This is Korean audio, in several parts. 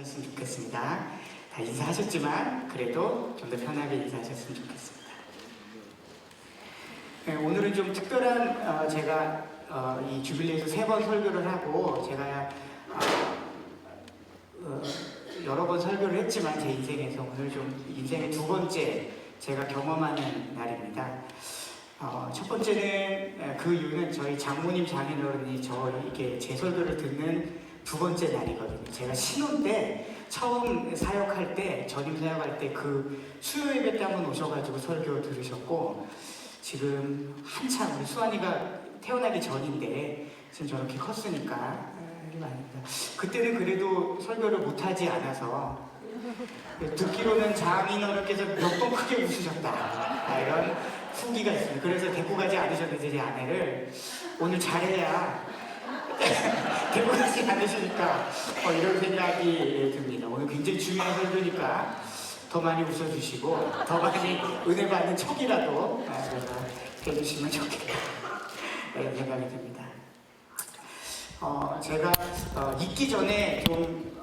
하셨으면 좋겠습니다. 다 인사하셨지만 그래도 좀 더 편하게 인사하셨으면 좋겠습니다. 네, 오늘은 좀 특별한 제가 이 주빌리에서 3번 설교를 하고 제가 여러 번 설교를 했지만 제 인생에서 오늘 좀 인생의 2번째 제가 경험하는 날입니다. 첫 번째는 그 이유는 저희 장모님 장인어른이 이렇게 제 설교를 듣는 2번째 날이거든요. 제가 신혼 때 처음 사역할 때 전임 사역할 때 그 수요 예배 때 한번 오셔가지고 설교 들으셨고 지금 한참 우리 수환이가 태어나기 전인데 지금 저렇게 컸으니까 아닙니다. 그때는 그래도 설교를 못하지 않아서 듣기로는 장인어른께서 몇 번 크게 웃으셨다 이런 후기가 있습니다. 그래서 데리고 가지 않으셨는데 제 아내를 오늘 잘해야 데리고 가지 않으시니까 이런 생각이 듭니다. 오늘 굉장히 중요한 설교니까 더 많이 웃어주시고 더 많이 은혜 받는 척이라도 해주시면 좋겠다 이런 생각이 듭니다. 제가 있기 전에 좀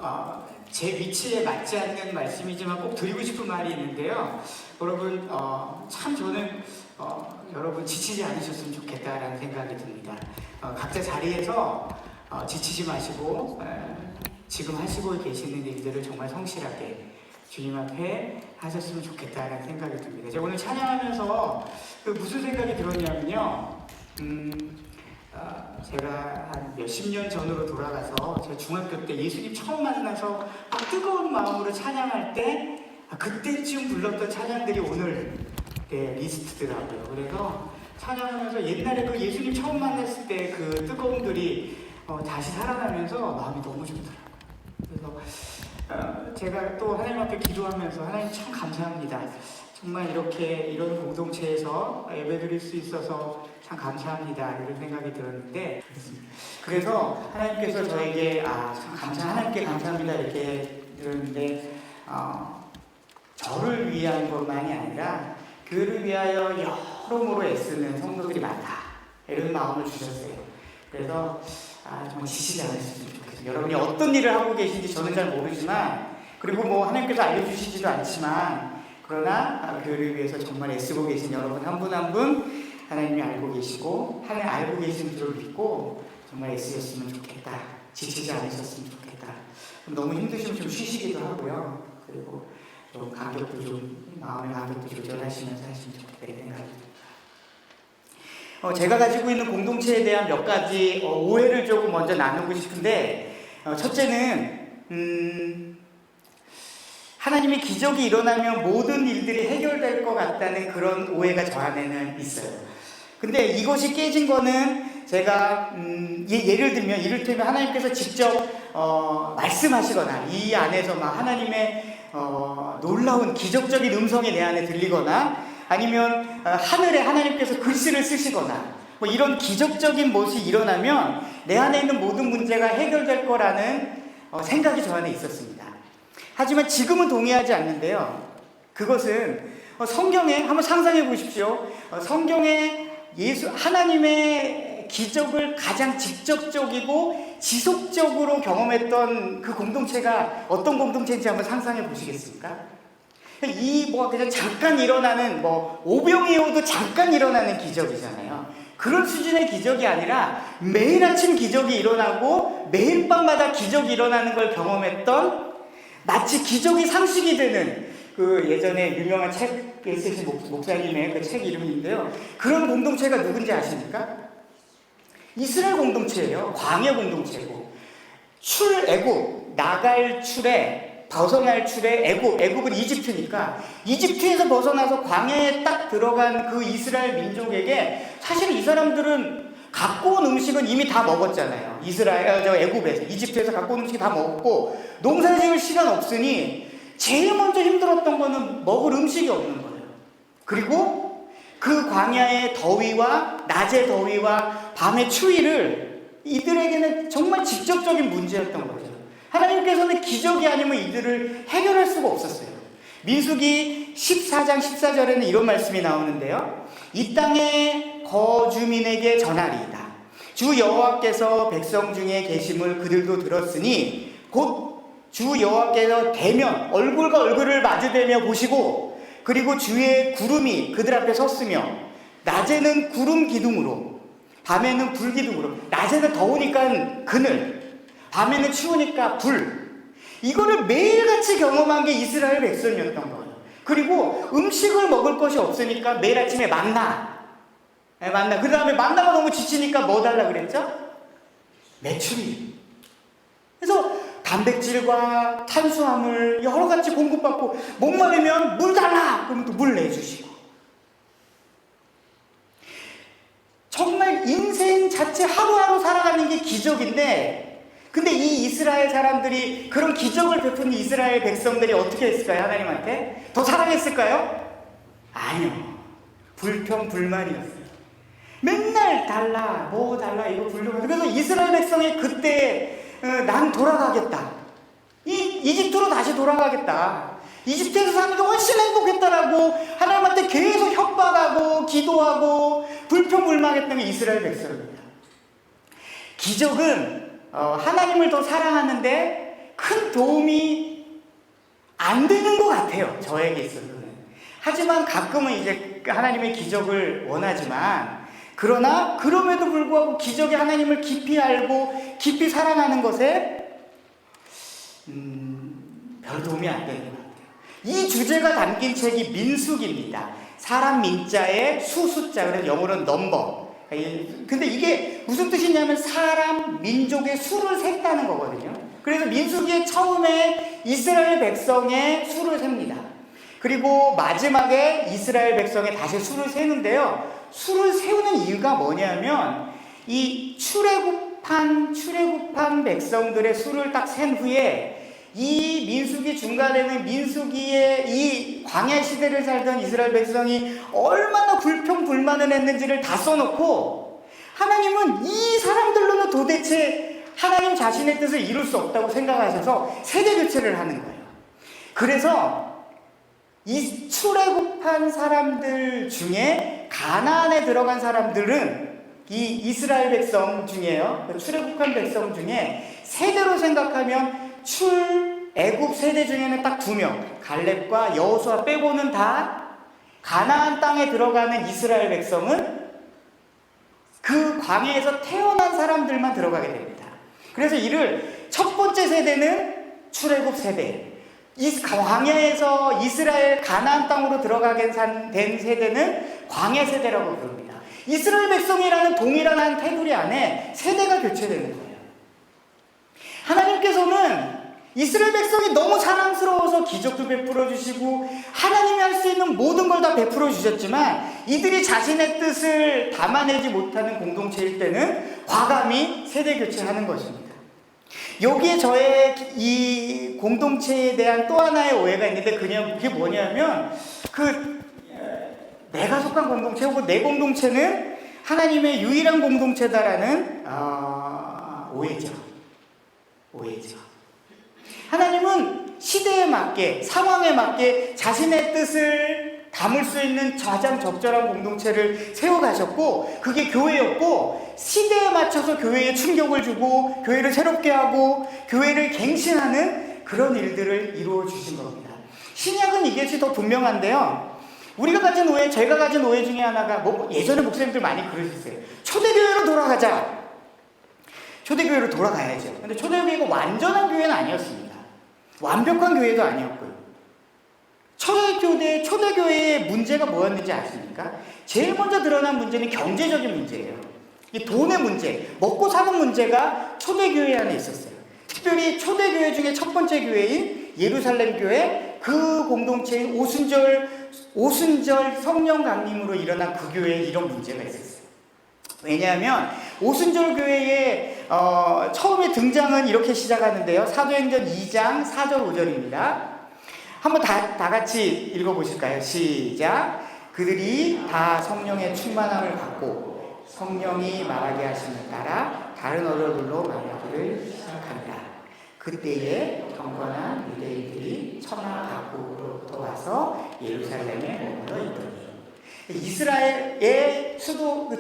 제 위치에 맞지 않는 말씀이지만 꼭 드리고 싶은 말이 있는데요. 여러분 참 저는 여러분 지치지 않으셨으면 좋겠다라는 생각이 듭니다. 각자 자리에서 지치지 마시고 지금 하시고 계시는 일들을 정말 성실하게 주님 앞에 하셨으면 좋겠다라는 생각이 듭니다. 제가 오늘 찬양하면서 무슨 생각이 들었냐면요. 제가 한 몇십 년 전으로 돌아가서 제가 중학교 때 예수님 처음 만나서 뜨거운 마음으로 찬양할 때 그때쯤 불렀던 찬양들이 오늘 리스트더라고요. 그래서 찬양하면서 옛날에 그 예수님 처음 만났을 때 그 뜨거움들이 다시 살아나면서 마음이 너무 좋더라고요. 그래서 제가 또 하나님 앞에 기도하면서 하나님 참 감사합니다. 정말 이렇게 이런 공동체에서 예배드릴 수 있어서 참 감사합니다. 이런 생각이 들었는데 그래서 하나님께서 저에게 참 하나님께 감사합니다 이렇게 들었는데 저를 위한 것만이 아니라 교회를 위하여 여러모로 애쓰는 성도들이 많다 이런 마음을 주셨어요. 그래서 정말 지치지 않으셨으면 좋겠어요. 여러분이 어떤 일을 하고 계신지 저는 잘 모르지만 그리고 뭐 하나님께서 알려주시지도 않지만 그러나 교회를 위해서 정말 애쓰고 계신 여러분 한 분 한 분 하나님이 알고 계시고 하나님 알고 계신 줄을 믿고 정말 애쓰셨으면 좋겠다. 지치지 않으셨으면 좋겠다. 너무 힘드시면 좀 쉬시기도 하고요. 그리고 좀 간격도 좀 마음의 간격도 조절하시면서 하시면 좋겠다 이 생각입니다. 제가 가지고 있는 공동체에 대한 몇 가지 오해를 조금 먼저 나누고 싶은데 첫째는 하나님의 기적이 일어나면 모든 일들이 해결될 것 같다는 그런 오해가 저 안에는 있어요. 근데 이것이 깨진 거는 제가 예를 들면 이를테면 하나님께서 직접 말씀하시거나 이 안에서 막 하나님의 놀라운 기적적인 음성이 내 안에 들리거나 아니면 하늘에 하나님께서 글씨를 쓰시거나 뭐 이런 기적적인 것이 일어나면 내 안에 있는 모든 문제가 해결될 거라는 생각이 저 안에 있었습니다. 하지만 지금은 동의하지 않는데요. 그것은 성경에 한번 상상해 보십시오. 성경에 하나님의 기적을 가장 직접적이고 지속적으로 경험했던 그 공동체가 어떤 공동체인지 한번 상상해 보시겠습니까? 그냥 잠깐 일어나는 오병이어도 잠깐 일어나는 기적이잖아요. 그런 수준의 기적이 아니라 매일 아침 기적이 일어나고 매일 밤마다 기적이 일어나는 걸 경험했던 마치 기적이 상식이 되는 그 예전에 유명한 책을 쓰신 목사님의 그 책 이름인데요. 그런 공동체가 누군지 아십니까? 이스라엘 공동체예요. 광야 공동체고 애굽 나갈 출에 벗어날 출에 애굽은 이집트니까 이집트에서 벗어나서 광야에 딱 들어간 그 이스라엘 민족에게 사실 이 사람들은 갖고 온 음식은 이미 다 먹었잖아요. 애굽에서 이집트에서 갖고 온 음식 다 먹었고 농사 지을 시간 없으니 제일 먼저 힘들었던 거는 먹을 음식이 없는 거예요. 그리고 그 광야의 더위와 낮의 더위와 밤의 추위를 이들에게는 정말 직접적인 문제였던 거죠. 하나님께서는 기적이 아니면 이들을 해결할 수가 없었어요. 민수기 14장 14절에는 이런 말씀이 나오는데요. 이 땅의 거주민에게 전하리이다. 주 여호와께서 백성 중에 계심을 그들도 들었으니 곧 주 여호와께서 대면 얼굴과 얼굴을 마주대며 보시고, 그리고 주의 구름이 그들 앞에 섰으며, 낮에는 구름 기둥으로 밤에는 불 기둥으로, 낮에는 더우니까 그늘, 밤에는 추우니까 불, 이거를 매일같이 경험한 게 이스라엘 백성이었던 거예요. 그리고 음식을 먹을 것이 없으니까 매일 아침에 만나. 그 다음에 만나가 너무 지치니까 뭐 달라 그랬죠? 메추리. 그래서 단백질과 탄수화물 여러 가지 공급받고, 목마르면 물 달라! 그러면 또 물 내주시고. 정말 인생 자체 하루하루 살아가는 게 기적인데, 근데 이 이스라엘 사람들이, 그런 기적을 베푼 이스라엘 백성들이 어떻게 했을까요? 하나님한테? 더 사랑했을까요? 아니요. 불평불만이었어요. 맨날 달라, 뭐 달라, 이거 불평. 그래서 이스라엘 백성이 그때 난 돌아가겠다. 이집트로 다시 돌아가겠다. 이집트에서 사는 게 훨씬 행복했다라고 하나님한테 계속 협박하고 기도하고 불평불만했던 게 이스라엘 백성입니다. 기적은 하나님을 더 사랑하는데 큰 도움이 안 되는 것 같아요. 저에게 있어서는. 하지만 가끔은 이제 하나님의 기적을 원하지만, 그러나 그럼에도 불구하고 기적의 하나님을 깊이 알고 깊이 사랑하는 것에 별 도움이 안 되는 것 같아요. 이 주제가 담긴 책이 민수기입니다. 사람 민자에 수숫자, 그래서 영어로는 넘버. 근데 이게 무슨 뜻이냐면 사람, 민족의 수를 셌다는 거거든요. 그래서 민수기의 처음에 이스라엘 백성의 수를 셉니다. 그리고 마지막에 이스라엘 백성의 다시 수를 세는데요. 수를 세우는 이유가 뭐냐면, 이 출애굽한 백성들의 수를 딱 센 후에 이 민수기 중간에는 민수기의 이 광야 시대를 살던 이스라엘 백성이 얼마나 불평불만을 했는지를 다 써놓고, 하나님은 이 사람들로는 도대체 하나님 자신의 뜻을 이룰 수 없다고 생각하셔서 세대 교체를 하는 거예요. 그래서 이 출애굽한 사람들 중에 가나안에 들어간 사람들은 이 이스라엘 백성 중에요, 출애굽한 백성 중에 세대로 생각하면 출애굽 세대 중에는 딱 2명, 갈렙과 여호수아 빼고는 다 가나안 땅에 들어가는 이스라엘 백성은 그 광야에서 태어난 사람들만 들어가게 됩니다. 그래서 이를 첫 번째 세대는 출애굽 세대, 광야에서 이스라엘 가나안 땅으로 들어가게 된 세대는 광야 세대라고 부릅니다. 이스라엘 백성이라는 동일한 한 테두리 안에 세대가 교체되는 거예요. 하나님께서는 이스라엘 백성이 너무 사랑스러워서 기적도 베풀어 주시고 하나님이 할 수 있는 모든 걸 다 베풀어 주셨지만, 이들이 자신의 뜻을 담아내지 못하는 공동체일 때는 과감히 세대 교체하는 것입니다. 여기에 저의 이 공동체에 대한 또 하나의 오해가 있는데, 그게 뭐냐면, 내가 속한 공동체 혹은 내 공동체는 하나님의 유일한 공동체다라는 오해죠. 하나님은 시대에 맞게, 상황에 맞게 자신의 뜻을 담을 수 있는 가장 적절한 공동체를 세워가셨고, 그게 교회였고, 시대에 맞춰서 교회에 충격을 주고 교회를 새롭게 하고 교회를 갱신하는 그런 일들을 이루어 주신 겁니다. 신약은 이것이 더 분명한데요, 제가 가진 오해 중에 하나가, 예전에 목사님들 많이 그러셨어요. 초대교회로 돌아가자. 초대교회로 돌아가야죠. 근데 초대교회가 완전한 교회는 아니었습니다. 완벽한 교회도 아니었고요. 초대교회의 문제가 뭐였는지 아십니까? 제일 먼저 드러난 문제는 경제적인 문제예요. 이 돈의 문제, 먹고 사는 문제가 초대교회 안에 있었어요. 특별히 초대교회 중에 첫 번째 교회인 예루살렘 교회, 그 공동체인 오순절 성령 강림으로 일어난 그 교회에 이런 문제가 있었어요. 왜냐하면 오순절 교회의 처음에 등장은 이렇게 시작하는데요. 사도행전 2장 4절 5절입니다. 한번 다 같이 읽어보실까요? 시작. 그들이 다 성령의 충만함을 받고 성령이 말하게 하심을 따라 다른 언어들로 말하기를 시작한다. 그때에 경건한 유대인들이 천하 각국으로부터 와서 예루살렘에 머물러 있더니, 이스라엘의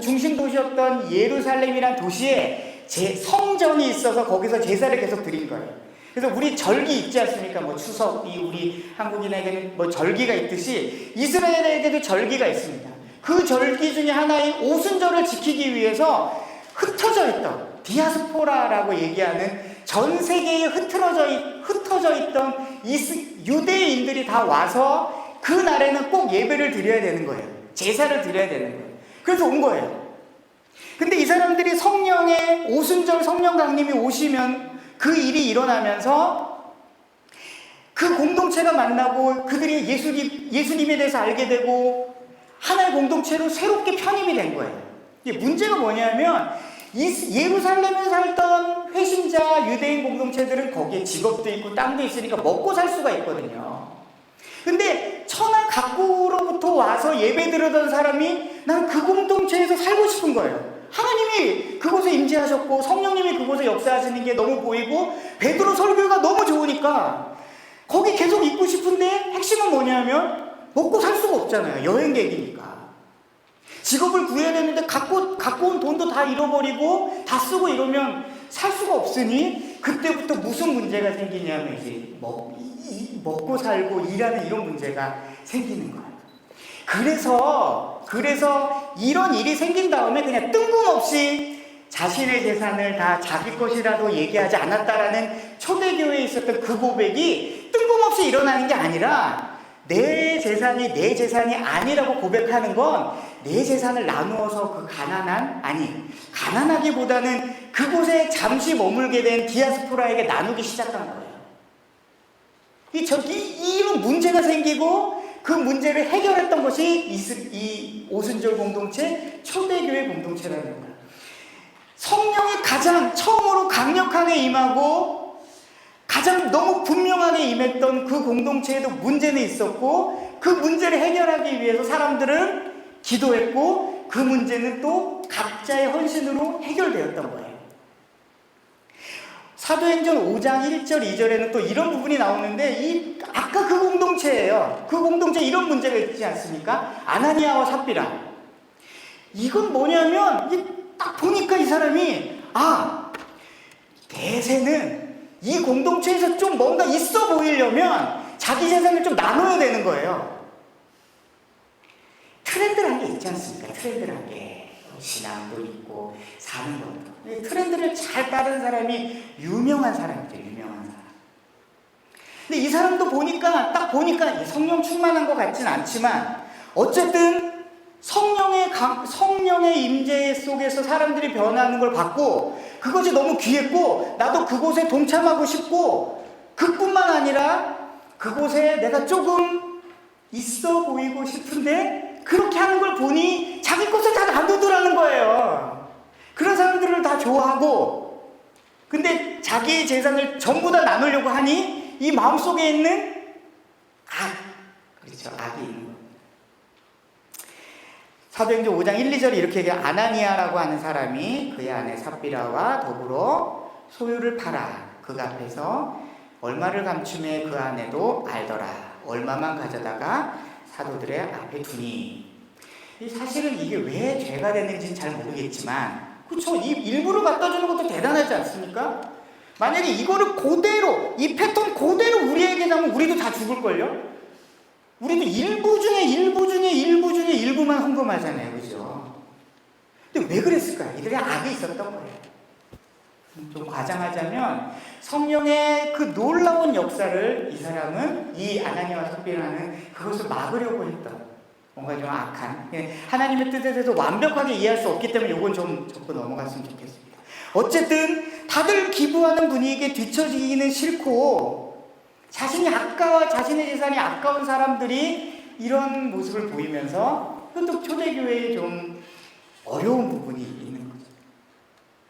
중심 도시였던 예루살렘이란 도시에 성전이 있어서 거기서 제사를 계속 드린 거예요. 그래서 우리 절기 있지 않습니까? 뭐 추석이 우리 한국인에게는 뭐 절기가 있듯이 이스라엘에게도 절기가 있습니다. 그 절기 중에 하나인 오순절을 지키기 위해서 흩어져 있던 디아스포라라고 얘기하는 전 세계에 흩어져 있던 유대인들이 다 와서 그 날에는 꼭 예배를 드려야 되는 거예요. 제사를 드려야 되는 거예요. 그래서 온 거예요. 근데 이 사람들이 성령의 오순절 성령 강림이 오시면 그 일이 일어나면서 그 공동체가 만나고 그들이 예수님에 대해서 알게 되고 하나의 공동체로 새롭게 편입이 된 거예요. 문제가 뭐냐면 예루살렘에 살던 회신자 유대인 공동체들은 거기에 직업도 있고 땅도 있으니까 먹고 살 수가 있거든요. 근데 천하 각국으로부터 와서 예배 드리던 사람이 난 그 공동체에서 살고 싶은 거예요. 하나님이 그곳에 임재하셨고 성령님이 그곳에 역사하시는 게 너무 보이고 베드로 설교가 너무 좋으니까 거기 계속 있고 싶은데 핵심은 뭐냐면 먹고 살 수가 없잖아요. 여행객이니까. 직업을 구해야 되는데 갖고 온 돈도 다 잃어버리고 다 쓰고 이러면 살 수가 없으니 그때부터 무슨 문제가 생기냐면 이제 먹고 살고 일하는 이런 문제가 생기는 거예요. 그래서 이런 일이 생긴 다음에 그냥 뜬금없이 자신의 재산을 다 자기 것이라도 얘기하지 않았다라는 초대교회에 있었던 그 고백이 뜬금없이 일어나는 게 아니라 내 재산이 아니라고 고백하는 건 내 재산을 나누어서 그 가난하기보다는 그곳에 잠시 머물게 된 디아스포라에게 나누기 시작한 거예요. 이런 문제가 생기고 그 문제를 해결했던 것이 이 오순절 공동체, 초대교회 공동체라는 거예요. 성령이 가장 처음으로 강력하게 임하고 가장 너무 분명하게 임했던 그 공동체에도 문제는 있었고 그 문제를 해결하기 위해서 사람들은 기도했고 그 문제는 또 각자의 헌신으로 해결되었던 거예요. 사도행전 5장 1절 2절에는 또 이런 부분이 나오는데 아까 그 공동체예요. 그 공동체에 이런 문제가 있지 않습니까? 아나니아와 삽비라. 이건 뭐냐면 딱 보니까 이 사람이 대세는 이 공동체에서 좀 뭔가 있어 보이려면 자기 재산을 좀 나눠야 되는 거예요. 트렌드라는 게 있지 않습니까? 트렌드라는 게 신앙도 있고 사는 것도. 트렌드를 잘 따르는 사람이 유명한 사람이죠. 유명한 사람. 근데 이 사람도 딱 보니까 성령 충만한 것 같진 않지만 어쨌든 성령의 임재 속에서 사람들이 변하는 걸 봤고 그것이 너무 귀했고 나도 그곳에 동참하고 싶고 그뿐만 아니라 그곳에 내가 조금 있어 보이고 싶은데 그렇게 하는 걸 보니 자기 것을 다 나누더라는 거예요. 그런 사람들을 다 좋아하고 근데 자기의 재산을 전부 다 나누려고 하니 이 마음속에 있는 악이 있는 거예요. 사도행전 5장 1, 2절에 이렇게 얘기해요. 아나니아라고 하는 사람이 그의 아내 삽비라와 더불어 소유를 팔아 그 앞에서 얼마를 감추매 그 아내도 알더라. 얼마만 가져다가 사도들의 앞에 두니. 사실은 이게 왜 죄가 되는지는 잘 모르겠지만 그렇죠. 이 일부를 갖다 주는 것도 대단하지 않습니까? 만약에 이거를 그대로 이 패턴 그대로 우리에게 나면 우리도 다 죽을걸요? 우리도 일부 중에 일부만 헌금하잖아요. 그죠? 근데 왜 그랬을까요? 이들의 악이 있었던 거예요. 좀 과장하자면 성령의 그 놀라운 역사를 이 아나니아와 삽비라는 그것을 막으려고 했던 뭔가 좀 악한 하나님의 뜻에 대해서 완벽하게 이해할 수 없기 때문에 이건 좀 접고 넘어갔으면 좋겠습니다. 어쨌든 다들 기부하는 분위기에 뒤처지기는 싫고 자신의 재산이 아까운 사람들이 이런 모습을 보이면서 또 초대교회에 좀 어려운 부분이 있는 거죠.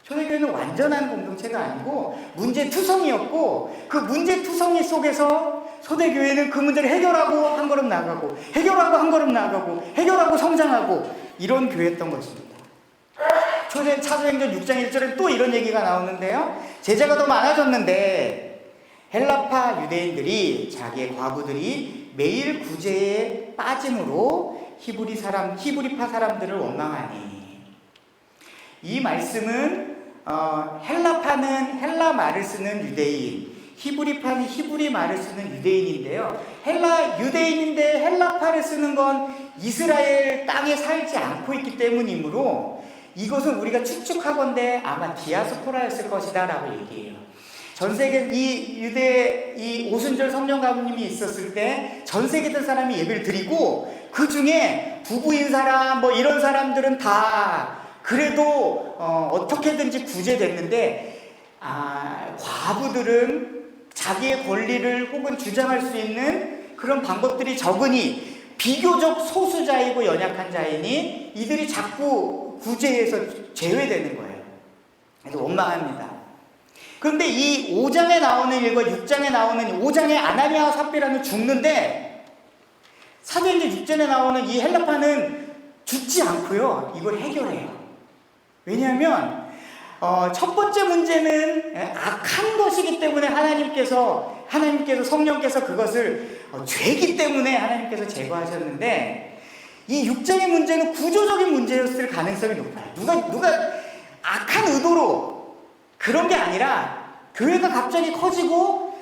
초대교회는 완전한 공동체가 아니고 문제투성이었고 그 문제투성이 속에서 초대교회는 그 문제를 해결하고 한 걸음 나아가고 해결하고 한 걸음 나아가고 해결하고 성장하고 이런 교회였던 것입니다. 사도행전 6장 1절에 또 이런 얘기가 나오는데요. 제자가 더 많아졌는데 헬라파 유대인들이 자기의 과부들이 매일 구제에 빠짐으로 히브리파 사람들을 원망하니. 이 말씀은 헬라파는 헬라 말을 쓰는 유대인, 히브리파는 히브리 말을 쓰는 유대인인데요. 유대인인데 헬라파를 쓰는 건 이스라엘 땅에 살지 않고 있기 때문이므로 이것은 우리가 추측하건대 아마 디아스포라였을 것이다 라고 얘기해요. 전 세계 이 오순절 성령 가문님이 있었을 때 전 세계던 사람이 예배를 드리고 그 중에 부부인 사람 뭐 이런 사람들은 다 그래도 어떻게든지 구제됐는데 과부들은 자기의 권리를 혹은 주장할 수 있는 그런 방법들이 적으니 비교적 소수자이고 연약한 자이니 이들이 자꾸 구제해서 제외되는 거예요. 그래서 원망합니다. 그런데 이 5장에 나오는 일과 6장에 나오는 5장에 아나니아와 삽비라는 죽는데 사도행전 6장에 나오는 이 헬라파는 죽지 않고요. 이걸 해결해요. 왜냐하면 첫 번째 문제는 악한 것이기 때문에 하나님께서 성령께서 그것을 죄이기 때문에 하나님께서 제거하셨는데 이 6장의 문제는 구조적인 문제였을 가능성이 높아요. 누가 악한 의도로 그런 게 아니라 교회가 갑자기 커지고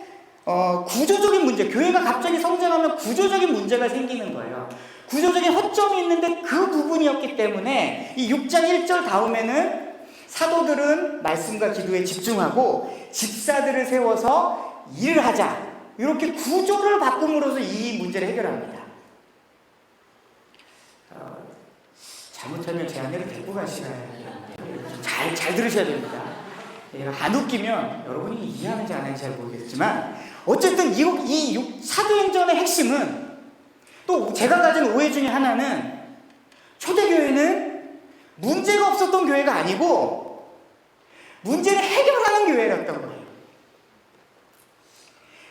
구조적인 문제, 교회가 갑자기 성장하면 구조적인 문제가 생기는 거예요. 구조적인 허점이 있는데 그 부분이었기 때문에 이 6장 1절 다음에는 사도들은 말씀과 기도에 집중하고 집사들을 세워서 일을 하자. 이렇게 구조를 바꿈으로써 이 문제를 해결합니다. 잘못하면 제 아내를 데리고 가시나요? 잘 들으셔야 됩니다. 안 웃기면 여러분이 이해하는지 안 하는지 잘 모르겠지만 어쨌든 이 사도행전의 핵심은 또 제가 가진 오해 중에 하나는 초대교회는 문제가 없었던 교회가 아니고 문제를 해결하는 교회였던 거예요.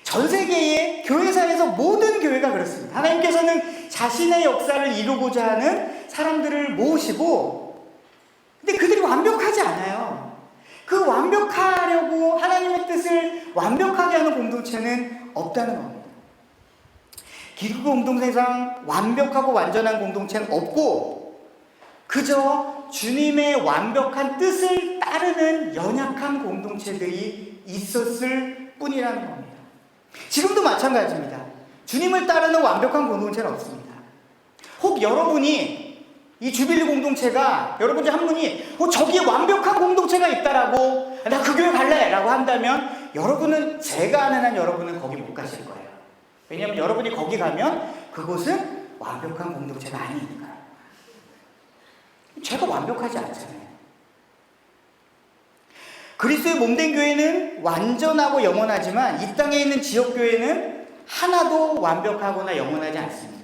전 세계의 교회사에서 모든 교회가 그렇습니다. 하나님께서는 자신의 역사를 이루고자 하는 사람들을 모으시고 근데 그들이 완벽하지 않아요. 그 완벽하려고 하나님의 뜻을 완벽하게 하는 공동체는 없다는 겁니다. 기독교 공동체상 완벽하고 완전한 공동체는 없고 그저 주님의 완벽한 뜻을 따르는 연약한 공동체들이 있었을 뿐이라는 겁니다. 지금도 마찬가지입니다. 주님을 따르는 완벽한 공동체는 없습니다. 혹 여러분이 이 주빌리 공동체가 여러분 중 한 분이 저기에 완벽한 공동체가 있다라고 나 그 교회 갈래 라고 한다면 여러분은 제가 아는 한 여러분은 거기 못 가실 거예요. 왜냐하면 여러분이 거기 가면 그곳은 완벽한 공동체가 아니니까요. 제가 완벽하지 않잖아요. 그리스도의 몸된 교회는 완전하고 영원하지만 이 땅에 있는 지역교회는 하나도 완벽하거나 영원하지 않습니다.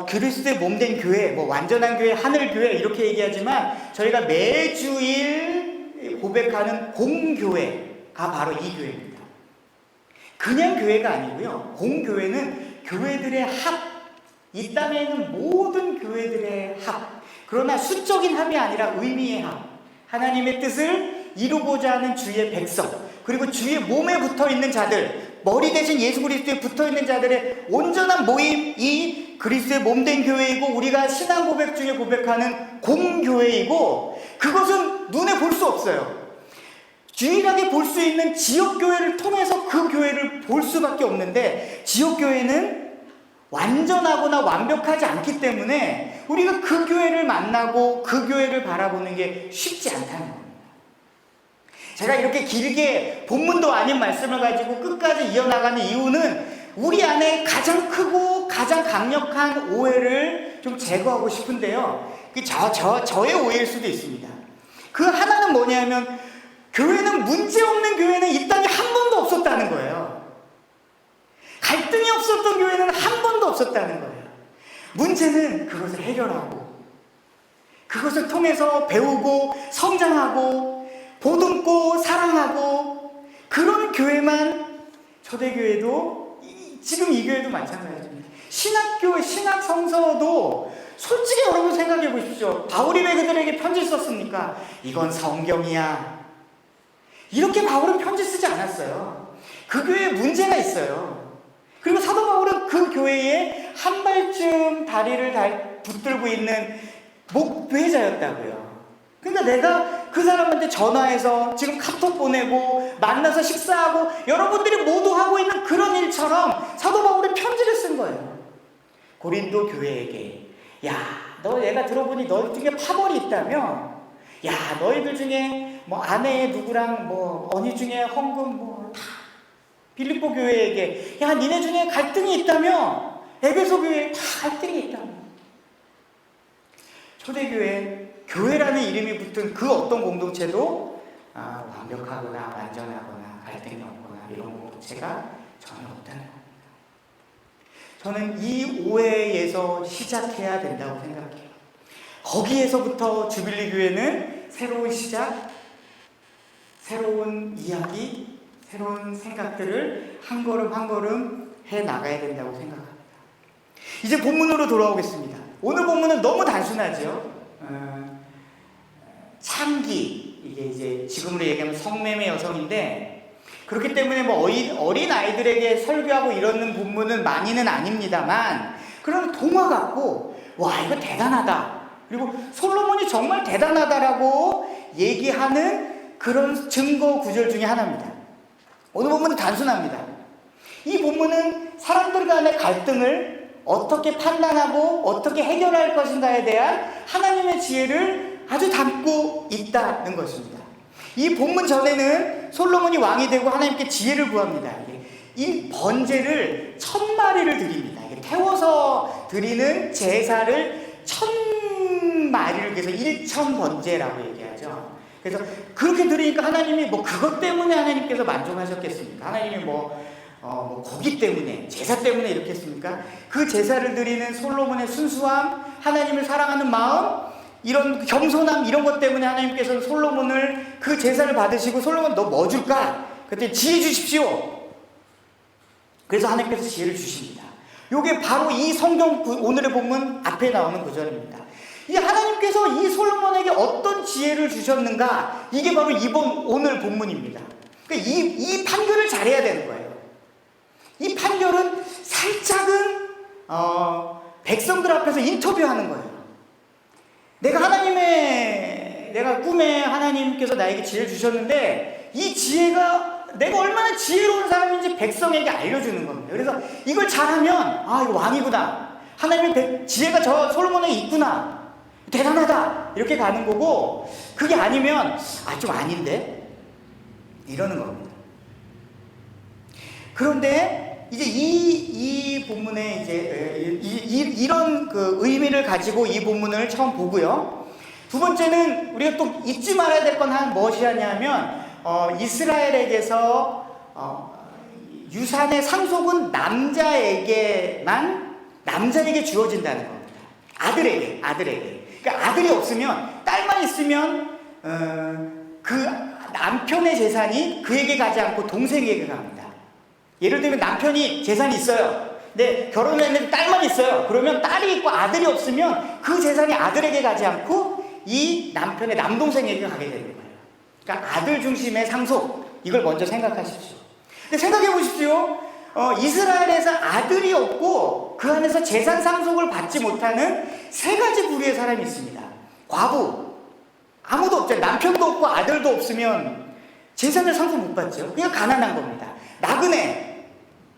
그리스도의 몸된 교회, 완전한 교회, 하늘교회 이렇게 얘기하지만 저희가 매주일 고백하는 공교회가 바로 이 교회입니다. 그냥 교회가 아니고요. 공교회는 교회들의 합, 이 땅에 있는 모든 교회들의 합. 그러나 수적인 합이 아니라 의미의 합. 하나님의 뜻을 이루고자 하는 주의 백성, 그리고 주의 몸에 붙어있는 자들, 머리 대신 예수 그리스도에 붙어있는 자들의 온전한 모임이 그리스도의 몸된 교회이고 우리가 신앙 고백 중에 고백하는 공교회이고 그것은 눈에 볼 수 없어요. 유일하게 볼 수 있는 지역교회를 통해서 그 교회를 볼 수밖에 없는데 지역교회는 완전하거나 완벽하지 않기 때문에 우리가 그 교회를 만나고 그 교회를 바라보는 게 쉽지 않다는 겁니다. 제가 이렇게 길게 본문도 아닌 말씀을 가지고 끝까지 이어나가는 이유는 우리 안에 가장 크고 가장 강력한 오해를 좀 제거하고 싶은데요. 저의 오해일 수도 있습니다. 그 하나는 뭐냐면 교회는 문제없는 교회는 이 땅에 한 번도 없었다는 거예요. 갈등이 없었던 교회는 한 번도 없었다는 거예요. 문제는 그것을 해결하고 그것을 통해서 배우고 성장하고 보듬고 사랑하고 그런 교회만 초대교회도 지금 이 교회도 마찬가지입니다. 신학교회, 신학성서도 솔직히 여러분 생각해 보십시오. 바울이 왜 그들에게 편지 썼습니까? 이건 성경이야. 이렇게 바울은 편지 쓰지 않았어요. 그 교회에 문제가 있어요. 그리고 사도 바울은 그 교회에 한 발쯤 다리를 붙들고 있는 목회자였다고요. 그러니까 내가 그 사람한테 전화해서 지금 카톡 보내고 만나서 식사하고 여러분들이 모두 하고 있는 그런 일처럼 사도 바울이 편지를 쓴 거예요. 고린도 교회에게, 야, 너 얘가 들어보니 너희 중에 파벌이 있다며? 야, 너희들 중에 뭐 아내 누구랑 뭐 언니 중에 헌금 뭐 다 빌립보 교회에게, 야, 니네 중에 갈등이 있다며? 에베소 교회에 다 갈등이 있다며? 초대교회, 교회라는 이름이 붙은 그 어떤 공동체도 완벽하거나 완전하거나 갈등이 없거나 이런 공동체가 전혀 없다는 겁니다. 저는 이 오해에서 시작해야 된다고 생각해요. 거기에서부터 주빌리 교회는 새로운 시작, 새로운 이야기, 새로운 생각들을 한 걸음 한 걸음 해 나가야 된다고 생각합니다. 이제 본문으로 돌아오겠습니다. 오늘 본문은 너무 단순하죠. 창기, 이게 이제 지금으로 얘기하면 성매매 여성인데, 그렇기 때문에 뭐 어린 아이들에게 설교하고 이러는 본문은 많이는 아닙니다만, 그런 동화 같고, 와, 이거 대단하다, 그리고 솔로몬이 정말 대단하다라고 얘기하는 그런 증거 구절 중에 하나입니다. 오늘 본문은 단순합니다. 이 본문은 사람들 간의 갈등을 어떻게 판단하고 어떻게 해결할 것인가에 대한 하나님의 지혜를 아주 담고 있다는 것입니다. 이 본문 전에는 솔로몬이 왕이 되고 하나님께 지혜를 구합니다. 이 번제를 1000마리를 드립니다. 태워서 드리는 제사를 1000마리를 그래서 1000번제라고 얘기하죠. 그래서 그렇게 드리니까 하나님이 뭐 그것 때문에 하나님께서 만족하셨겠습니까? 하나님이 뭐 고기 때문에, 제사 때문에 이렇게 했습니까? 그 제사를 드리는 솔로몬의 순수함, 하나님을 사랑하는 마음, 이런 겸손함, 이런 것 때문에 하나님께서는 솔로몬을 그 제사를 받으시고, 솔로몬 너 뭐 줄까? 그때 지혜 주십시오. 그래서 하나님께서 지혜를 주십니다. 이게 바로 이 성경 오늘의 본문 앞에 나오는 구절입니다. 이 하나님께서 이 솔로몬에게 어떤 지혜를 주셨는가? 이게 바로 오늘 본문입니다. 그러니까 이 판결을 잘해야 되는 거예요. 이 판결은 살짝은 백성들 앞에서 인터뷰하는 거예요. 내가 꿈에 하나님께서 나에게 지혜를 주셨는데, 이 지혜가 내가 얼마나 지혜로운 사람인지 백성에게 알려주는 겁니다. 그래서 이걸 잘하면, 이거 왕이구나, 하나님의 지혜가 저 솔로몬에게 있구나, 대단하다, 이렇게 가는 거고, 그게 아니면 좀 아닌데 이러는 겁니다. 그런데 이제 이 본문에 이제 이런 그 의미를 가지고 이 본문을 처음 보고요. 두 번째는 우리가 또 잊지 말아야 될 건 무엇이 하냐면, 이스라엘에게서 유산의 상속은 남자에게 주어진다는 겁니다. 아들에게. 그러니까 아들이 없으면, 딸만 있으면 그 남편의 재산이 그에게 가지 않고 동생에게 갑니다. 예를 들면 남편이 재산이 있어요. 근데 결혼을 했는데 딸만 있어요. 그러면 딸이 있고 아들이 없으면 그 재산이 아들에게 가지 않고 이 남편의 남동생에게 가게 되는 거예요. 그러니까 아들 중심의 상속, 이걸 먼저 생각하십시오. 근데 생각해 보십시오. 이스라엘에서 아들이 없고 그 안에서 재산 상속을 받지 못하는 세 가지 부류의 사람이 있습니다. 과부, 아무도 없잖아요. 남편도 없고 아들도 없으면 재산을 상속 못 받죠. 그냥 가난한 겁니다. 나그네,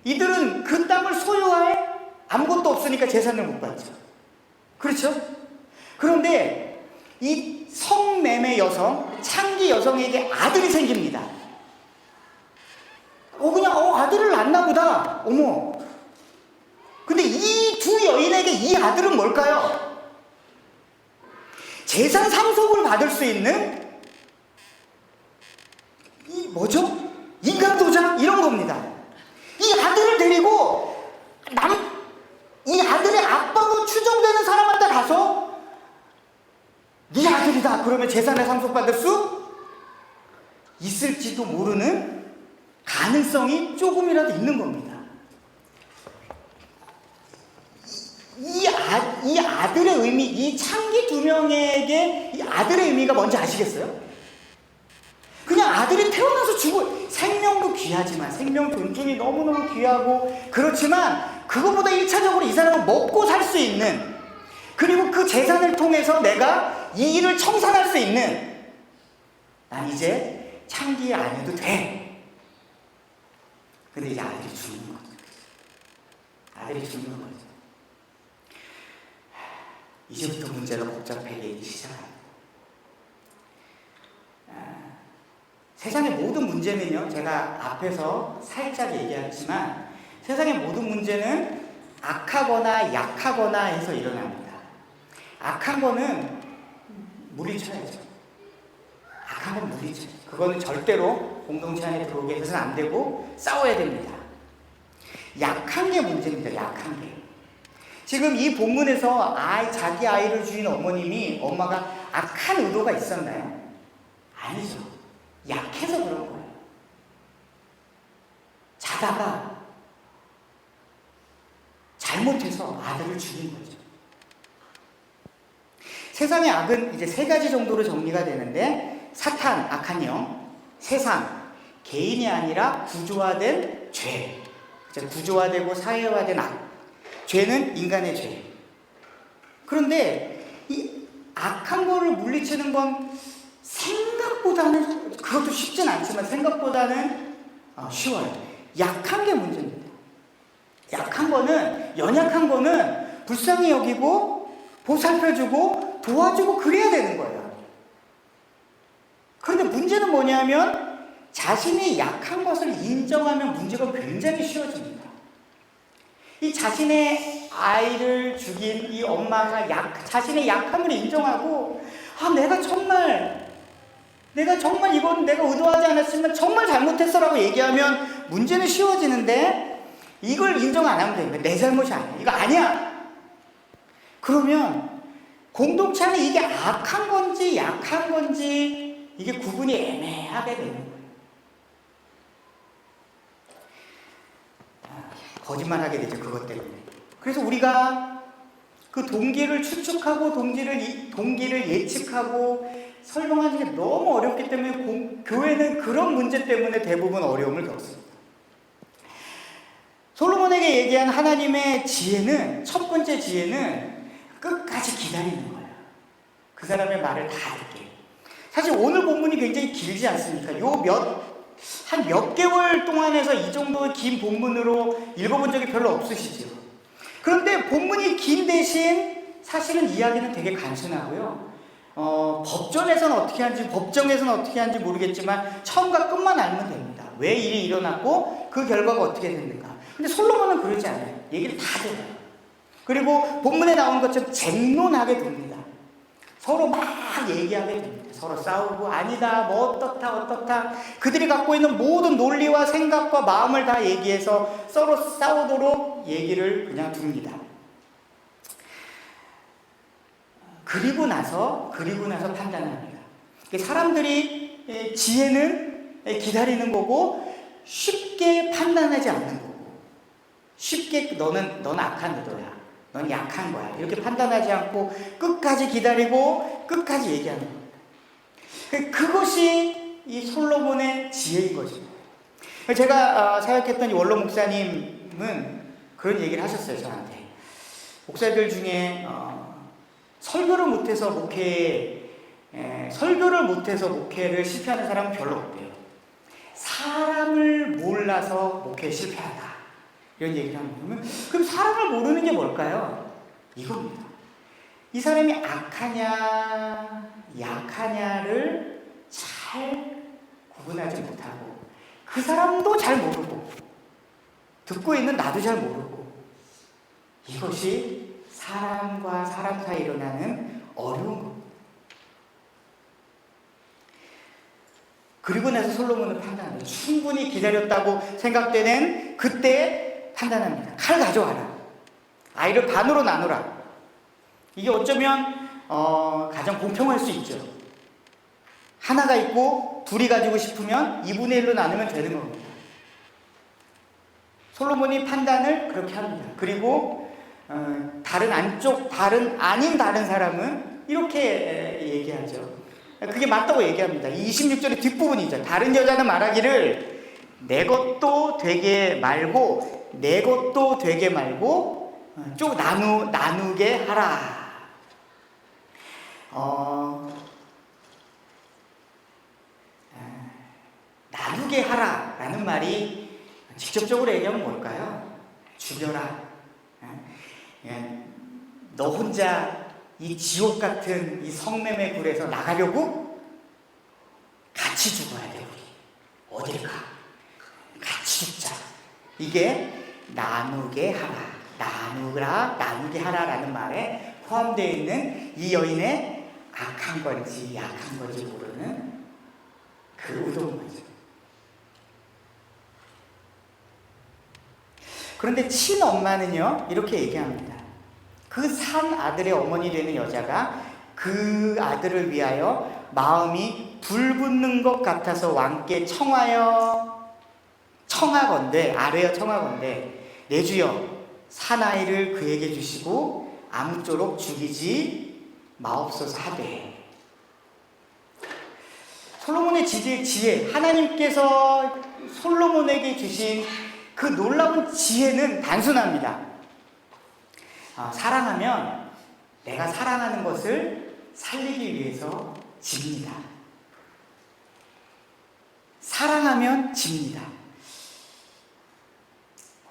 이들은 그 땅을 소유할 아무것도 없으니까 재산을 못 받죠. 그렇죠? 그런데 이 성매매 여성, 창기 여성에게 아들이 생깁니다. 아들을 낳나 보다. 어머. 근데 이 두 여인에게 이 아들은 뭘까요? 재산 상속을 받을 수 있는 뭐죠? 인간도장? 이런 겁니다. 이 아들을 데리고 이 아들의 아빠로 추정되는 사람한테 가서 네 아들이다 그러면 재산을 상속받을 수 있을지도 모르는 가능성이 조금이라도 있는 겁니다. 이 아들의 의미, 이 창기 두 명에게 이 아들의 의미가 뭔지 아시겠어요? 그냥 아들이 태어나서 죽어, 생명도 귀하지만, 생명 존중이 너무너무 귀하고 그렇지만, 그것보다 1차적으로 이 사람은 먹고 살 수 있는, 그리고 그 재산을 통해서 내가 이 일을 청산할 수 있는 난 이제 창기 안 해도 돼. 근데 이제 아들이 죽는 거죠. 아들이 죽는 거죠. 이제부터 문제가 복잡해지기 시작합니다. 세상의 모든 문제는요, 제가 앞에서 살짝 얘기했지만 세상의 모든 문제는 악하거나 약하거나 해서 일어납니다. 악한 거는 물리쳐야죠. 악한 건 물리쳐야죠. 그거는 절대로 공동체 안에 들어오게 해서는 안 되고 싸워야 됩니다. 약한 게 문제입니다. 약한 게. 지금 이 본문에서 자기 아이를 죽인 어머님이 엄마가 악한 의도가 있었나요? 아니죠. 약해서 그런 거예요. 자다가 잘못해서 아들을 죽인 거죠. 세상의 악은 이제 세 가지 정도로 정리가 되는데, 사탄, 악한 영; 세상, 개인이 아니라 구조화된 죄. 구조화되고 사회화된 악. 죄는 인간의 죄. 그런데 이 악한 거를 물리치는 건 생각보다는, 그것도 쉽진 않지만 생각보다는 쉬워요. 약한 게 문제입니다. 약한 거는, 연약한 거는 불쌍히 여기고 보살펴주고 도와주고 그래야 되는 거예요. 그런데 문제는 뭐냐면 자신이 약한 것을 인정하면 문제가 굉장히 쉬워집니다. 이 자신의 아이를 죽인 이 엄마가 자신의 약함을 인정하고, 내가 정말 이건 내가 의도하지 않았지만 정말 잘못했어 라고 얘기하면 문제는 쉬워지는데, 이걸 인정 안 하면 됩니다. 내 잘못이 아니야. 이거 아니야. 그러면 공동체 안에 이게 악한 건지 약한 건지 이게 구분이 애매하게 되는 거예요. 거짓말하게 되죠. 그것 때문에. 그래서 우리가 그 동기를 추측하고 동기를 예측하고 설명하는 게 너무 어렵기 때문에 교회는 그런 문제 때문에 대부분 어려움을 겪습니다. 솔로몬에게 얘기한 하나님의 지혜는, 첫 번째 지혜는 끝까지 기다리는 거예요. 그 사람의 말을 다 듣게. 사실 오늘 본문이 굉장히 길지 않습니까? 한 몇 개월 동안에서 이 정도 긴 본문으로 읽어본 적이 별로 없으시죠? 그런데 본문이 긴 대신 사실은 이야기는 되게 간단하고요. 법정에서는 어떻게 하는지 모르겠지만 처음과 끝만 알면 됩니다. 왜 일이 일어났고 그 결과가 어떻게 됐는가. 근데 솔로몬은 그러지 않아요. 얘기를 다 들어요. 그리고 본문에 나온 것처럼 쟁론하게 됩니다. 서로 막 얘기하게 됩니다. 서로 싸우고 아니다, 뭐 어떻다. 그들이 갖고 있는 모든 논리와 생각과 마음을 다 얘기해서 서로 싸우도록 얘기를 그냥 둡니다. 그리고 나서 판단합니다. 사람들이 지혜는 기다리는 거고 쉽게 판단하지 않는 거고, 쉽게 넌 악한 의도야, 넌 약한 거야 이렇게 판단하지 않고 끝까지 기다리고 끝까지 얘기하는 겁니다. 그것이 이 솔로몬의 지혜인 거죠. 제가 사역했던 이 원로 목사님은 그런 얘기를 하셨어요. 저한테 목사들 중에 설교를 못해서 목회를 실패하는 사람은 별로 없대요. 사람을 몰라서 목회에 실패하다 이런 얘기를 합니다. 그럼 사람을 모르는 게 뭘까요? 이겁니다. 이 사람이 악하냐 약하냐를 잘 구분하지 못하고, 그 사람도 잘 모르고 듣고 있는 나도 잘 모르고, 이것이 사람과 사람 사이에 일어나는 어려운 겁니다. 그리고 나서 솔로몬은 판단합니다. 충분히 기다렸다고 생각되는 그때 판단합니다. 칼 가져와라. 아이를 반으로 나누라. 이게 어쩌면 가장 공평할 수 있죠. 하나가 있고 둘이 가지고 싶으면 2분의 1로 나누면 되는 겁니다. 솔로몬이 판단을 그렇게 합니다. 그리고 다른 사람은 이렇게 얘기하죠. 그게 맞다고 얘기합니다. 이 26절의 뒷부분이죠. 다른 여자는 말하기를 내 것도 되게 말고 쭉 나누게 하라. 나누게 하라라는 말이 직접적으로 얘기하면 뭘까요? 죽여라. 너 혼자 이 지옥 같은 이 성매매 굴에서 나가려고? 같이 죽어야 돼, 우리. 어딜 가? 같이 죽자. 이게 나누게 하라. 나누게 하라라는 말에 포함되어 있는 이 여인의 악한 건지 약한 건지 모르는 그 의도인 거죠. 그런데 친엄마는요, 이렇게 얘기합니다. 그 산 아들의 어머니 되는 여자가 그 아들을 위하여 마음이 불붙는 것 같아서 왕께 청하건대 내 주여 사나이를 그에게 주시고 아무쪼록 죽이지 마옵소서 하되. 솔로몬의 지혜, 하나님께서 솔로몬에게 주신 그 놀라운 지혜는 단순합니다. 사랑하면 내가 사랑하는 것을 살리기 위해서 집니다. 사랑하면 집니다.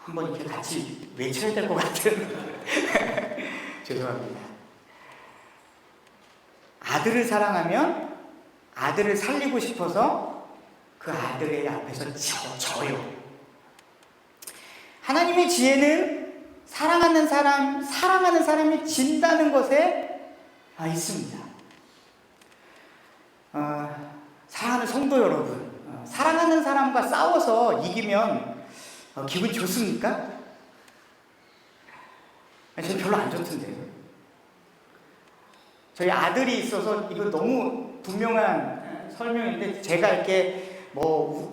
한번 이렇게 같이 외쳐야 될 것 같은 죄송합니다. 아들을 사랑하면 아들을 살리고 싶어서 그 아들의 앞에서 져요. 하나님의 지혜는 사랑하는 사람이 진다는 것에 있습니다. 사랑하는 성도 여러분, 사랑하는 사람과 싸워서 이기면 기분 좋습니까? 저는 별로 안 좋던데요. 저희 아들이 있어서 이거 너무 분명한 설명인데, 제가 이렇게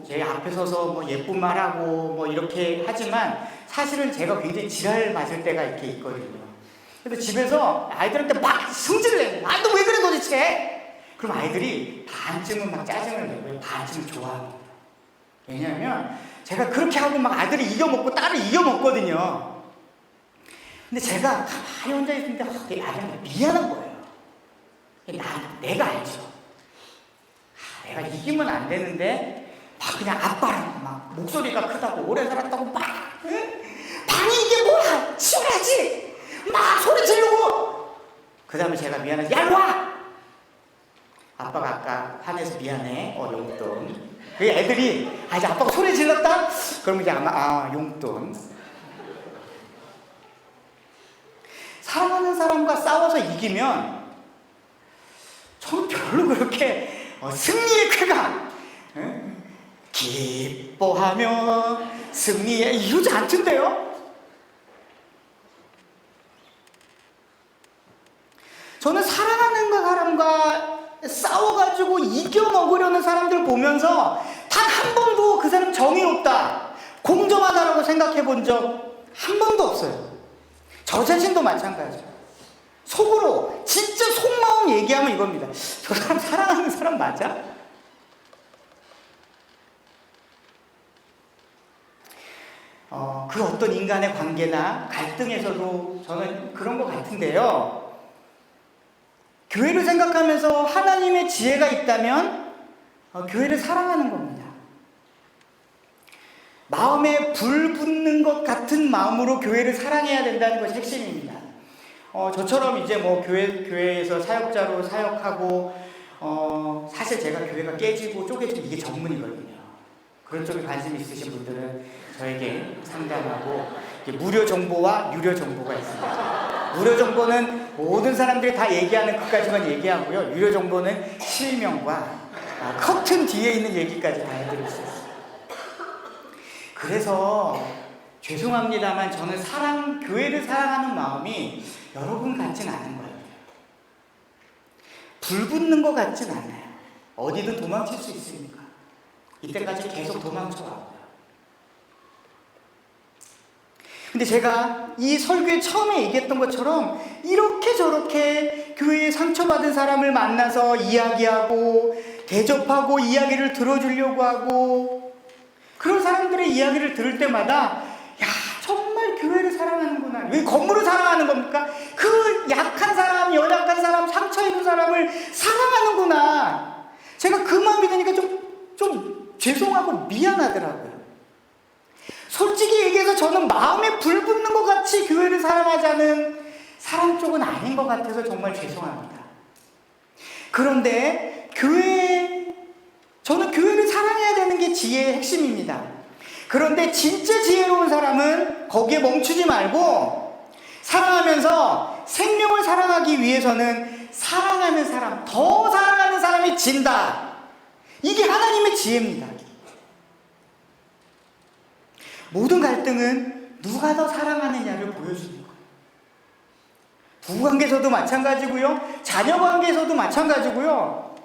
제 앞에 서서 예쁜 말하고 이렇게 하지만 사실은 제가 굉장히 지랄 맞을 때가 이렇게 있거든요. 그래서 집에서 아이들한테 막 승질을 내요. 너 왜 그래 도대체? 그럼 아이들이 반쯤은 막 짜증을 내고 반쯤은 좋아합니다. 왜냐하면 제가 그렇게 하고 막 아들이 이겨먹고 딸을 이겨먹거든요. 근데 제가 가만히 혼자 있는데 내 아들한테 미안한 거예요. 내가 알죠. 내가 이기면 안 되는데 막 그냥 아빠랑 막 목소리가 크다고 오래 살았다고 막 방이 이게 뭐야 치워야지 막 소리 지르고, 그 다음에 제가 미안해서 야 와! 아빠가 아까 화내서 미안해 용돈. 그 애들이 이제 아빠가 소리 질렀다? 그러면 이제 아마 용돈. 사랑하는 사람과 싸워서 이기면 저는 별로 그렇게 승리의 쾌감, 기뻐하며 승리에 이루지 않던데요. 저는 사랑하는 사람과 싸워가지고 이겨먹으려는 사람들 보면서 단 한 번도 그 사람 정의롭다, 공정하다라고 생각해 본 적 한 번도 없어요. 저 자신도 마찬가지예요. 속으로 진짜 속마음 얘기하면 이겁니다. 저 사람 사랑하는 사람 맞아? 그 어떤 인간의 관계나 갈등에서도 저는 그런 것 같은데요. 교회를 생각하면서 하나님의 지혜가 있다면 교회를 사랑하는 겁니다. 마음에 불 붙는 것 같은 마음으로 교회를 사랑해야 된다는 것이 핵심입니다. 저처럼 이제 교회에서 사역자로 사역하고, 사실 제가 교회가 깨지고 쪼개지고 이게 전문이거든요. 그런 쪽에 관심 있으신 분들은 저에게 상담하고, 무료 정보와 유료 정보가 있습니다. 무료 정보는 모든 사람들이 다 얘기하는 것까지만 얘기하고요. 유료 정보는 실명과 커튼 뒤에 있는 얘기까지 다 해드릴 수 있어요. 그래서 죄송합니다만 저는 교회를 사랑하는 마음이 여러분 같진 않은 거예요. 불 붙는 것 같진 않아요. 어디든 도망칠 수 있으니까. 이때까지 계속 도망쳐왔고요. 근데 제가 이 설교에 처음에 얘기했던 것처럼 이렇게 저렇게 교회에 상처받은 사람을 만나서 이야기하고 대접하고 이야기를 들어주려고 하고, 그런 사람들의 이야기를 들을 때마다 야, 정말 교회를 사랑하는구나. 왜 건물을 사랑하는 겁니까? 그 약한 사람, 연약한 사람, 상처 입은 사람을 사랑하는구나. 제가 그 마음이 드니까 좀 죄송하고 미안하더라고요. 솔직히 얘기해서 저는 마음에 불 붙는 것 같이 교회를 사랑하자는 사람 쪽은 아닌 것 같아서 정말 죄송합니다. 그런데 저는 교회를 사랑해야 되는 게 지혜의 핵심입니다. 그런데 진짜 지혜로운 사람은 거기에 멈추지 말고 사랑하면서 생명을 사랑하기 위해서는 사랑하는 사람, 더 사랑하는 사람이 진다. 이게 하나님의 지혜입니다. 모든 갈등은 누가 더 사랑하느냐를 보여주는 거예요. 부부관계에서도 마찬가지고요. 자녀관계에서도 마찬가지고요.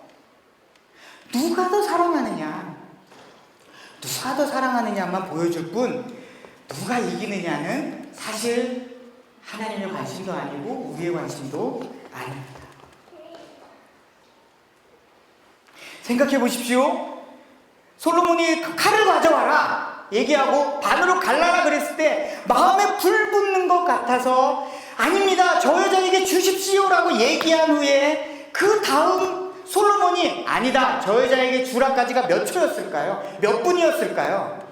누가 더 사랑하느냐, 누가 더 사랑하느냐만 보여줄 뿐 누가 이기느냐는 사실 하나님의 관심도 아니고 우리의 관심도 아닙니다. 생각해 보십시오. 솔로몬이 칼을 가져와라 얘기하고 반으로 갈라라 그랬을 때 마음에 불 붙는 것 같아서 아닙니다, 저 여자에게 주십시오라고 얘기한 후에 그 다음 솔로몬이 아니다, 저 여자에게 주라까지가 몇 초였을까요? 몇 분이었을까요?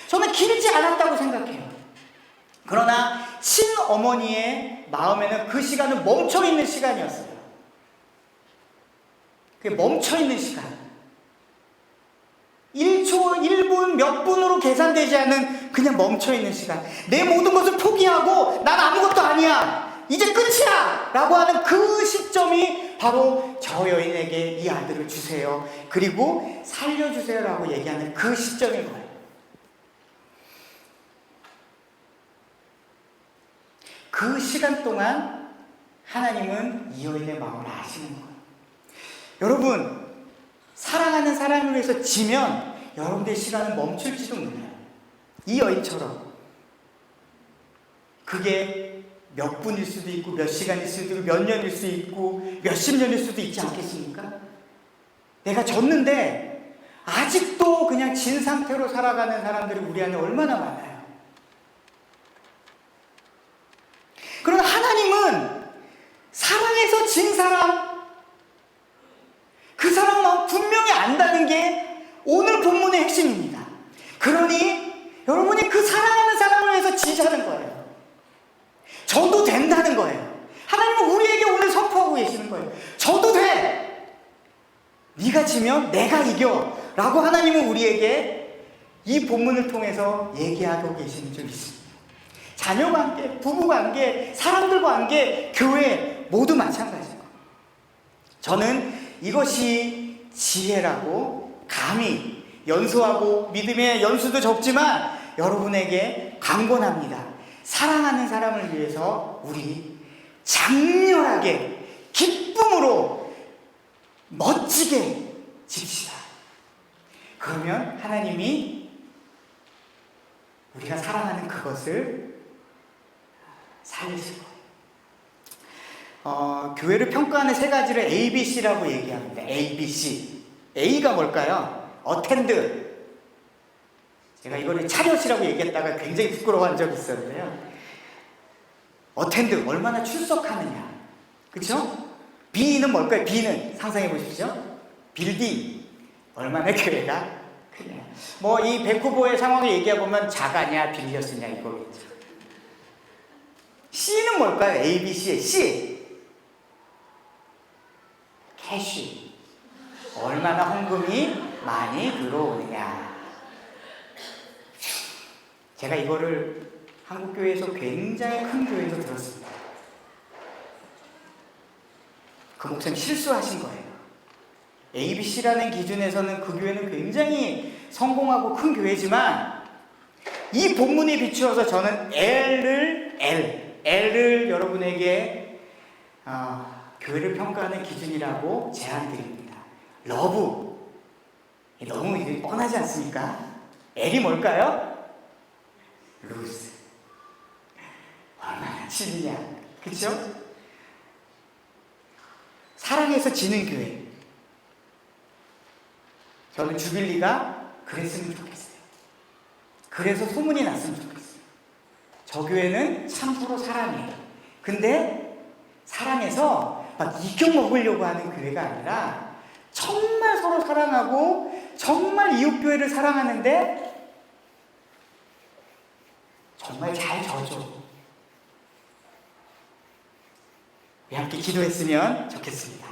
저는 길지 않았다고 생각해요. 그러나 친어머니의 마음에는 그 시간은 멈춰있는 시간이었어요. 그게 멈춰있는 시간. 1초, 1분, 몇 분으로 계산되지 않는 그냥 멈춰있는 시간. 내 모든 것을 포기하고 난 아무것도 아니야, 이제 끝이야 라고 하는 그 시점이 바로 저 여인에게 이 아들을 주세요, 그리고 살려주세요 라고 얘기하는 그 시점인 거예요. 그 시간 동안 하나님은 이 여인의 마음을 아시는 거예요. 여러분, 사랑하는 사람을 위해서 지면 여러분들의 시간은 멈출지도 몰라요. 이 여인처럼. 그게 몇 분일 수도 있고 몇 시간일 수도 있고 몇 년일 수 있고 몇십 년일 수도 있지 않겠습니까? 내가 졌는데 아직도 그냥 진 상태로 살아가는 사람들이 우리 안에 얼마나 많아요. 그러나 하나님은 사랑해서 진 사람, 그 사람 마음 분명히 안다는 게 오늘 본문의 핵심입니다. 그러니 여러분이 그 사랑하는 사람을 위해서 지자는 거예요. 저도 된다는 거예요. 하나님은 우리에게 오늘 선포하고 계시는 거예요. 저도 돼! 네가 지면 내가 이겨! 라고 하나님은 우리에게 이 본문을 통해서 얘기하고 계시는 줄 믿습니다. 자녀관계, 부부관계, 사람들과 관계, 교회 모두 마찬가지고, 저는 이것이 지혜라고 감히 연수하고 믿음의 연수도 적지만 여러분에게 강권합니다. 사랑하는 사람을 위해서 우리 장렬하게 기쁨으로 멋지게 집시다. 그러면 하나님이 우리가 사랑하는 그것을 살리실 거예요. 교회를 평가하는 세 가지를 ABC라고 얘기합니다. ABC. A가 뭘까요? 어텐드. 제가 이거를 차렷이라고 얘기했다가 굉장히 부끄러워한 적이 있었는데요. 어텐드, 얼마나 출석하느냐. 그렇죠? B는 뭘까요? B는 상상해 보십시오. 빌딩, 얼마나 교회가 크냐. 뭐 이 백후보의 상황을 얘기해보면 자가냐 빌렸으냐 이거겠죠. C는 뭘까요? ABC의 C. 캐시, 얼마나 헌금이 많이 들어오느냐. 제가 이거를 한국교회에서 굉장히 큰 교회에서 들었습니다. 그 목사님 실수하신 거예요. ABC라는 기준에서는 그 교회는 굉장히 성공하고 큰 교회지만 이 본문에 비추어서 저는 L을 여러분에게 교회를 평가하는 기준이라고 제안드립니다. 러브. 너무 이게 뻔하지 않습니까? L이 뭘까요? 루스. 얼마나 치느냐. 그쵸? 사랑해서 지는 교회. 저는 주빌리가 그랬으면 좋겠어요. 그래서 소문이 났으면 좋겠어요. 저 교회는 참으로 사랑해요. 근데 사랑해서 막 이겨먹으려고 하는 교회가 아니라 정말 서로 사랑하고 정말 이웃교회를 사랑하는데 정말 잘 져줘. 우리 함께 기도했으면 좋겠습니다.